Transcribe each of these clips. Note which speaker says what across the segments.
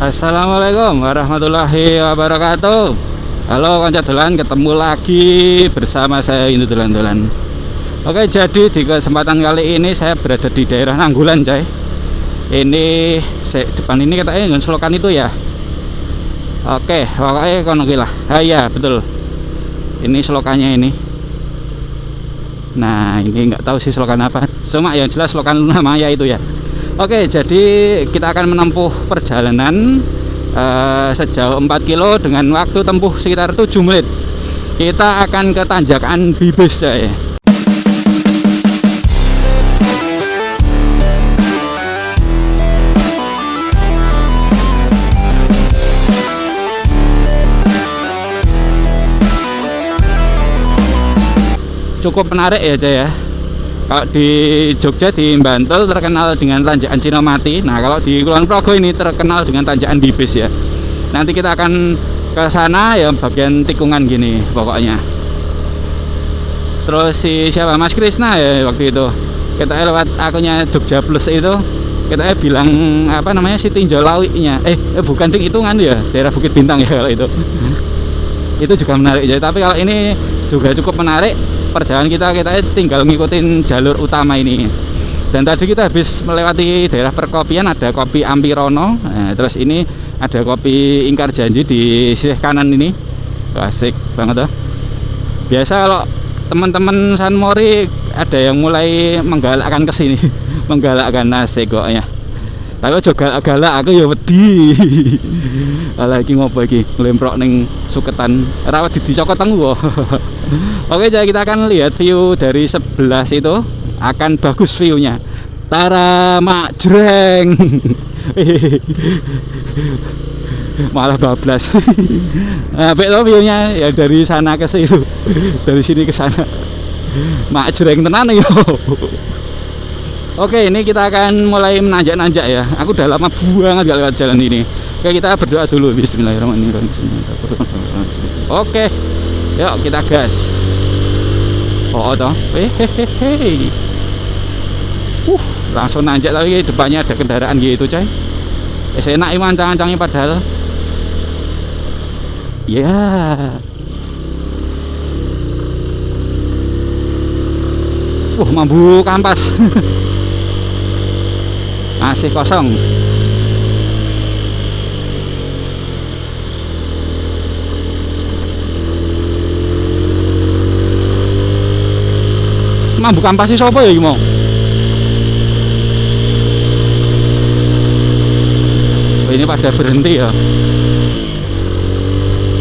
Speaker 1: Assalamualaikum warahmatullahi wabarakatuh. Halo kanca dolan, ketemu lagi bersama saya Indu Dolan-Dolan. Oke, jadi di kesempatan kali ini saya berada di daerah Nanggulan, coy. Ini depan ini katanya selokan itu ya. Oke, pokoknya kono lah. Ya betul. Ini selokannya ini. Nah, ini nggak tahu sih selokan apa. Cuma yang jelas selokan Luna Maya itu ya. Oke, jadi kita akan menempuh perjalanan sejauh 4 kilo dengan waktu tempuh sekitar 7 menit. Kita akan ke tanjakan Bibis, coy. Cukup menarik ya, coy ya. Kalau di Jogja, di Bantul terkenal dengan tanjakan Cinomati. Nah, kalau di Kulon Progo ini terkenal dengan tanjakan Bibis ya. Nanti kita akan ke sana ya, bagian tikungan gini pokoknya. Terus si siapa, Mas Krisna ya waktu itu, kita lewat akunnya Jogja Plus itu, kita bilang apa namanya, si tinjau lawinya. Bukan ting hitungan ya, daerah Bukit Bintang ya kalau itu. Itu juga menarik ya. Tapi kalau ini juga cukup menarik. Perjalanan kita tinggal ngikutin jalur utama ini. Dan tadi kita habis melewati daerah perkopian, ada kopi Ampirono. Nah, terus ini ada kopi Ingkar Janji di sisi kanan ini. Asik banget tuh. Biasa kalau teman-teman San Mori ada yang mulai menggalakkan ke sini, menggalakkan asik kok ya. Tapi aja galak-galak, aku ya wedi. Lagi ngopo iki, nglemprok ning suketan. Ora wedi dicokot tenggo. Oke, jadi kita akan lihat view dari sebelah situ. Akan bagus view-nya. Tara majreng. Malah bablas. Nah, betul view-nya ya dari sana ke situ. Dari sini ke sana. Majreng tenan yo. Oke, ini kita akan mulai menanjak-nanjak ya. Aku udah lama banget gak lewat jalan ini. Oke, kita berdoa dulu. Bismillahirrahmanirrahim. Oke, yuk kita gas. Oh toh. Hehehe. Langsung nanjak, tapi depannya ada kendaraan gitu, coy. Enak iman cancang-cancangnya padahal. Ya. Mambu kampas. Masih kosong. Mambu kampas sih siapa ya iki mau? Ini pada berhenti ya.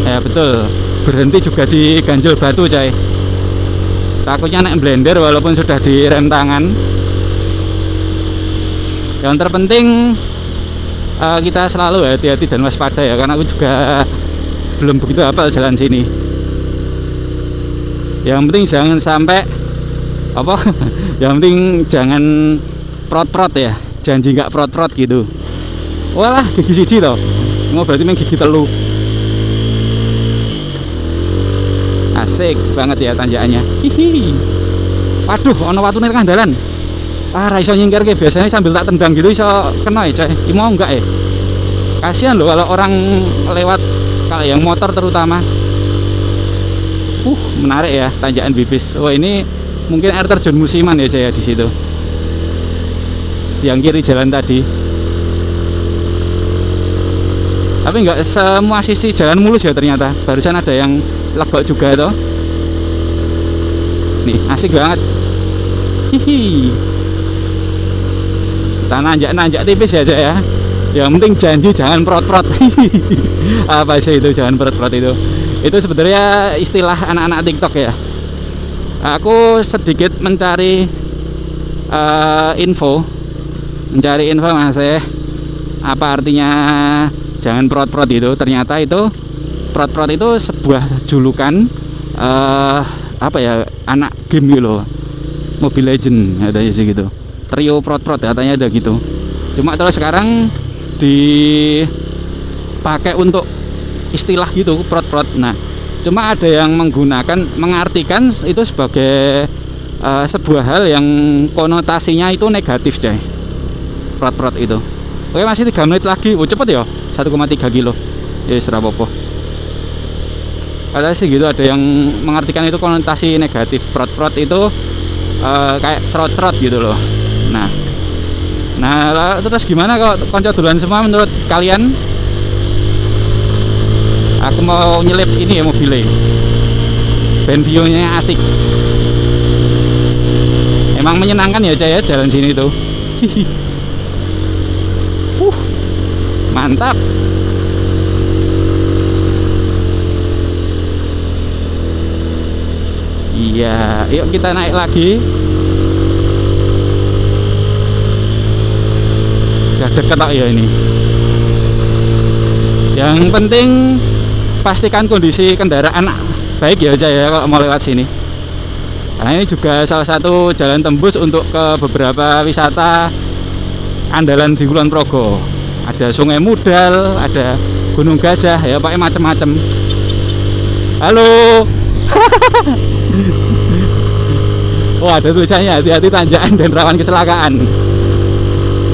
Speaker 1: Ya betul, berhenti juga di ganjil batu, coy. Takutnya naik blender walaupun sudah direm tangan. Yang terpenting kita selalu hati-hati dan waspada ya, karena aku juga belum begitu hafal jalan sini. Yang penting jangan sampai apa? Yang penting jangan prot-prot ya, janji nggak prot-prot gitu. Walah, gigi siji toh. Mau berarti main gigi telu. Asik banget ya tanjakannya. Hihi. Waduh, ono watune tengah dalan. Ra iso nyingkir ke, biasanya sambil tak tendang gitu iso kena ya, coy. Mau enggak ya? Kasihan loh kalau orang lewat, kalau yang motor terutama. Menarik ya tanjakan Bibis. Oh, ini mungkin air terjun musiman ya, coy, ya di situ. Yang kiri jalan tadi. Tapi enggak semua sisi jalan mulus ya ternyata. Barusan ada yang legok juga itu. Nih, asik banget. Hihi. Kita nanjak-nanjak tipis ya, ya. Yang penting janji jangan prot-prot. Apa sih itu jangan prot-prot itu? Itu sebenarnya istilah anak-anak TikTok ya. Aku sedikit mencari info masih apa artinya jangan prot-prot itu. Ternyata itu prot-prot itu sebuah julukan apa ya, anak game gitu loh, Mobile Legend katanya sih gitu. Trio prot-prot katanya ada gitu. Cuma terus sekarang dipakai untuk istilah gitu, prot-prot. Nah, cuma ada yang mengartikan itu sebagai sebuah hal yang konotasinya itu negatif, coy. Prot-prot itu. Oke, masih 3 menit lagi. Cepet ya. 1,3 kilo. Ya wis ora apa-apa. Katanya sih gitu, ada yang mengartikan itu konotasi negatif. Prot-prot itu kayak cerot-cerot gitu loh. Nah terus gimana kalau konco duluan semua menurut kalian? Aku mau nyelip ini ya mobilnya. Ben view-nya asik. Emang menyenangkan ya Caya jalan sini tuh. Mantap. Iya, yuk kita naik lagi. Udah deket kok ya ini. Yang penting pastikan kondisi kendaraan baik ya Jaya kalau mau lewat sini. Karena ini juga salah satu jalan tembus untuk ke beberapa wisata andalan di Kulon Progo. Ada Sungai Mudal, ada Gunung Gajah, ya pakai macam-macam. Halo. Oh, ada tulisannya hati-hati tanjakan dan rawan kecelakaan.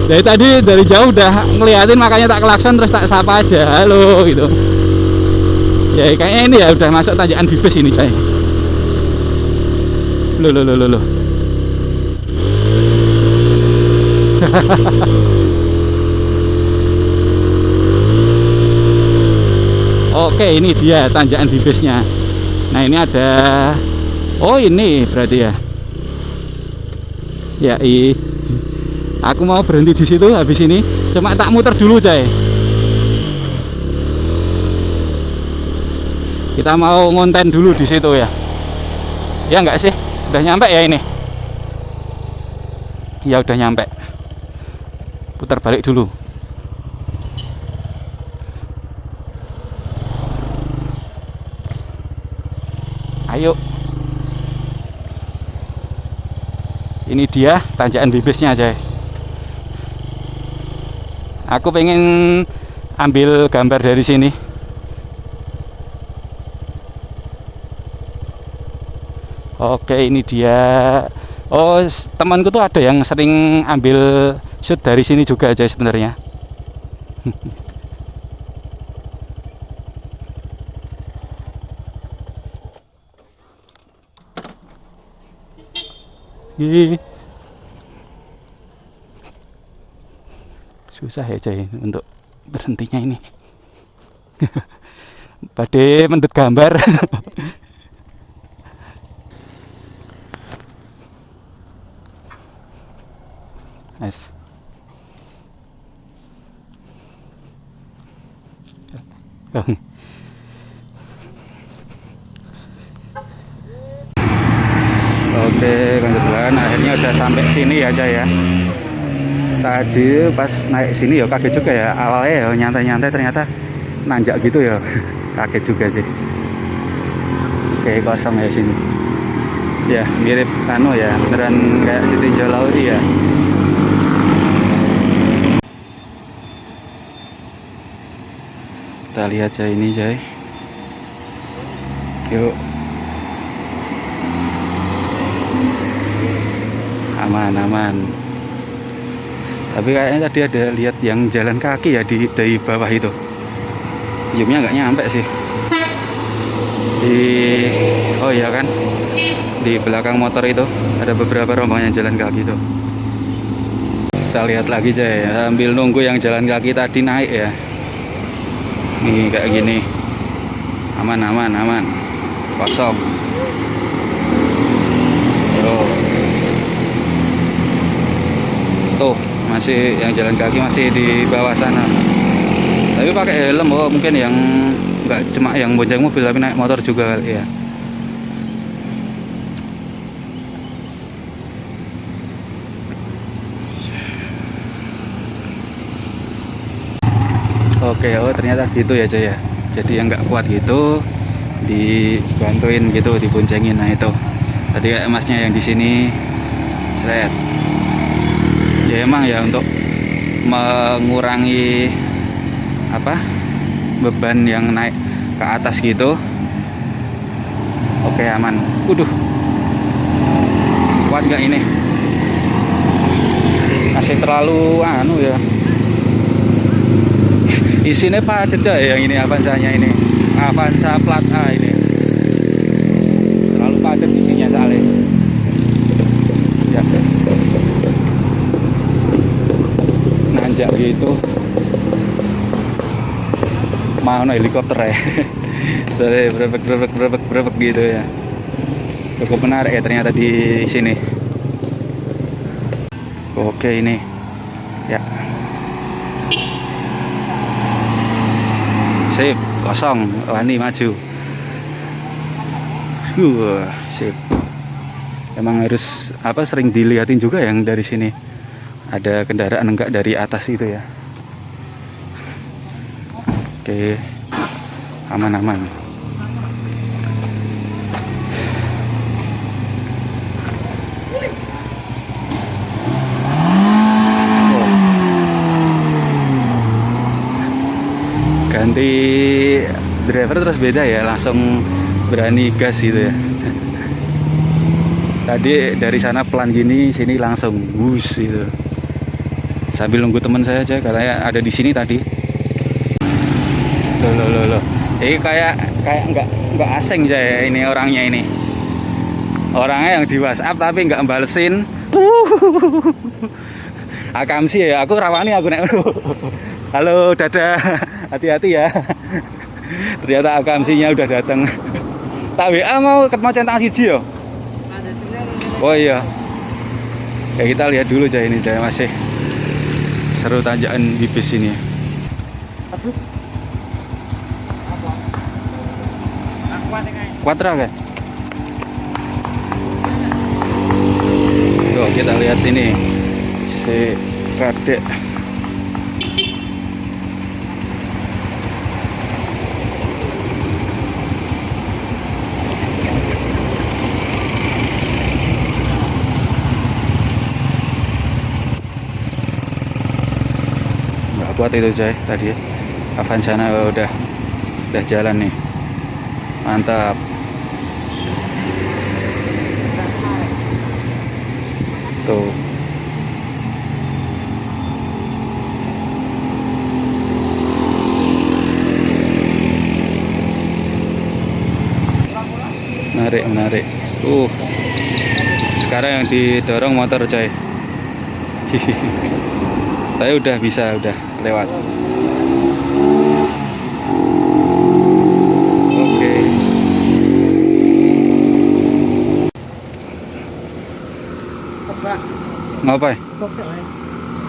Speaker 1: Dari tadi dari jauh udah ngeliatin, makanya tak klakson terus tak sapa aja, halo gitu. Ya kayaknya ini ya udah masuk tanjakan Bibes ini coy. Loh. Oke, ini dia tanjakan Bibesnya. Nah ini ada, oh ini berarti ya. Ya aku mau berhenti di situ habis ini. Cuma tak muter dulu coy. Kita mau ngonten dulu di situ ya. Ya enggak sih? Udah nyampe ya ini? Ya udah nyampe. Putar balik dulu. Ayo. Ini dia tanjakan Bibesnya aja. Aku pengen ambil gambar dari sini. Oke, ini dia. Oh, temanku tuh ada yang sering ambil shoot dari sini juga aja sebenarnya. Susah ya coy untuk berhentinya ini. Badai mendut gambar. Nice. Oke, kebetulan akhirnya udah sampai sini aja ya. Tadi pas naik sini ya kaget juga ya. Awalnya ya nyantai-nyantai, ternyata nanjak gitu ya. Kaget juga sih. Oke, kosong ya sini. Ya mirip anu ya, beneran kayak Sitinjau Lauri ya. Kita lihat aja ini coy. Yuk. Aman. Tapi kayaknya tadi ada lihat yang jalan kaki ya dari bawah itu. Zoomnya nggak nyampe sih. Oh iya kan, di belakang motor itu ada beberapa rombongan yang jalan kaki itu. Kita lihat lagi coy, sambil nunggu yang jalan kaki tadi naik ya. Nih kayak gini. Aman. Kosong. Tuh masih yang jalan kaki masih di bawah sana, tapi pakai helm. Oh mungkin yang nggak cuma yang bonceng mobil tapi naik motor juga kali ya. Oke, oh ternyata gitu ya coy ya. Jadi yang nggak kuat gitu dibantuin gitu, diboncengin. Nah itu tadi kayak emasnya yang di sini seret. Ya emang ya untuk mengurangi apa beban yang naik ke atas gitu. Oke, aman. Kuat nggak ini? Masih terlalu anu ya. Isinya padat coy yang ini Avanza-nya ini. Avanza plat A ini. Terlalu padat isinya soalnya. Ya. Nanjak gitu. Mau helikopter ya. Sorry, berebek gitu ya. Cukup menarik ya ternyata di sini. Oke ini. Ya. Sip, kosong, wani maju. Sip. Emang harus sering dilihatin juga yang dari sini. Ada kendaraan enggak dari atas itu ya. Oke. Aman-aman. Ganti driver terus beda ya, langsung berani gas gitu ya. Tadi dari sana pelan gini, sini langsung bus gitu. Sambil nunggu teman saya aja, katanya ada di sini tadi. Loh. Ini kayak nggak asing aja ini orangnya ini. Orangnya yang di WhatsApp tapi nggak balesin. Akamsi ya, aku rawani aku nek. Halo, dadah. Hati-hati ya. Ternyata akamsinya udah datang. Tak WA mau ketemu centang siji yo. Oh iya. Ya kita lihat dulu aja ini aja masih seru tanjakan di bis ini. Quadra kan? Tuh kita lihat ini si kadek. Nggak kuat itu coy tadi. Avanza udah jalan nih. Mantap. Tuh. Menarik. Sekarang yang didorong motor coy. Tapi udah lewat. Oke. Ngapain?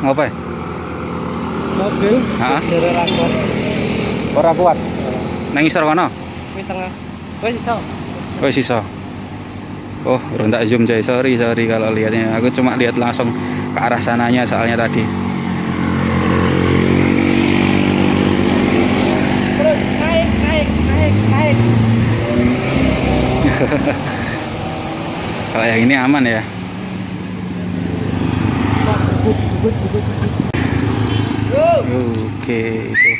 Speaker 1: Ngapain?
Speaker 2: Mobil.
Speaker 1: Hah?
Speaker 2: Rakor.
Speaker 1: Ora kuat. Nang isor kono?
Speaker 2: Di tengah. Iso.
Speaker 1: Oh, sisa. Oh, urung tak zoom coy. Sorry kalau lihatnya. Aku cuma lihat langsung ke arah sananya soalnya tadi.
Speaker 2: Terus naik.
Speaker 1: Kalau yang ini aman ya. Oke, itu.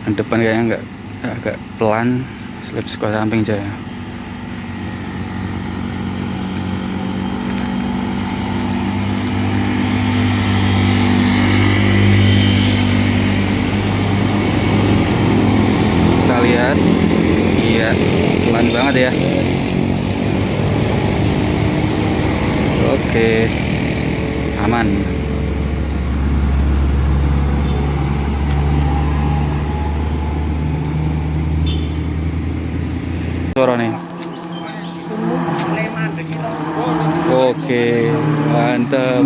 Speaker 1: Yang depan kayaknya agak pelan, slip sekolah samping aja ya. Kita lihat, iya, pelan banget ya. Oke, aman. Suara nih. Oke, mantap.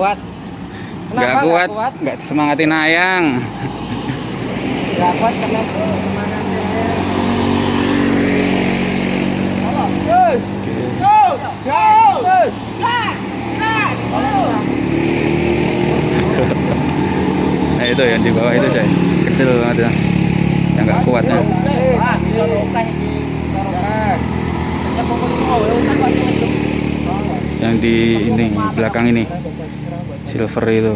Speaker 2: kuat.
Speaker 1: Nggak kuat, nggak semangatin Ayang.
Speaker 2: Nggak kuat karena semangatnya. Halo, guys. Go! Go!
Speaker 1: Nah itu yang di bawah itu deh, kecil banget ya, yang nggak kuatnya. Yang di ini belakang ini silver itu.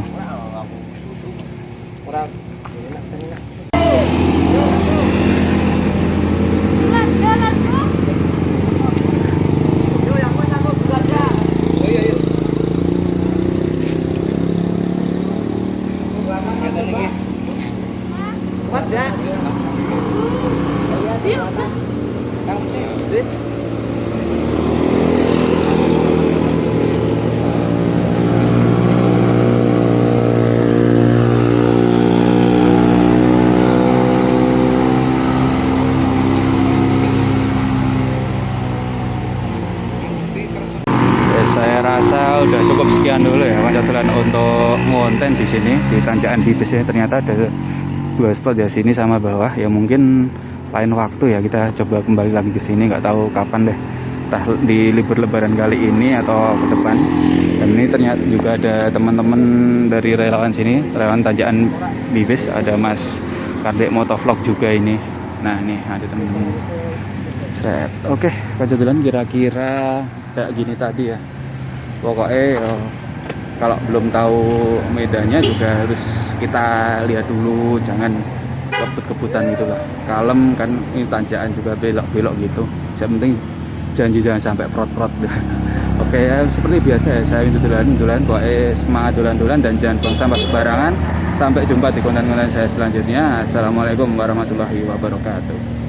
Speaker 1: Saya rasa udah cukup sekian dulu ya Pancotelan untuk ngonten di sini di Tanjakan Bibis ya. Ternyata ada 2 spot ya, sini sama bawah ya. Mungkin lain waktu ya kita coba kembali lagi ke sini, nggak tahu kapan deh, entah di libur lebaran kali ini atau ke depan. Dan ini ternyata juga ada teman-teman dari relawan sini, relawan Tanjakan Bibis, ada Mas Kardek Motovlog juga ini. Nah ini ada teman-teman. Oke, Pancotelan kira-kira kayak gini tadi ya. Pokoknya kalau belum tahu medannya juga harus kita lihat dulu, jangan kebut-kebutan gitu lah. Kalem kan, ini tanjakan juga belok-belok gitu. Yang penting janji jangan sampai prot-prot. Oke ya, seperti biasa ya, saya dulan-dulan, pokoknya semangat dulan-dulan dan jangan buang sampah sembarangan. Sampai jumpa di konten-konten saya selanjutnya. Assalamualaikum warahmatullahi wabarakatuh.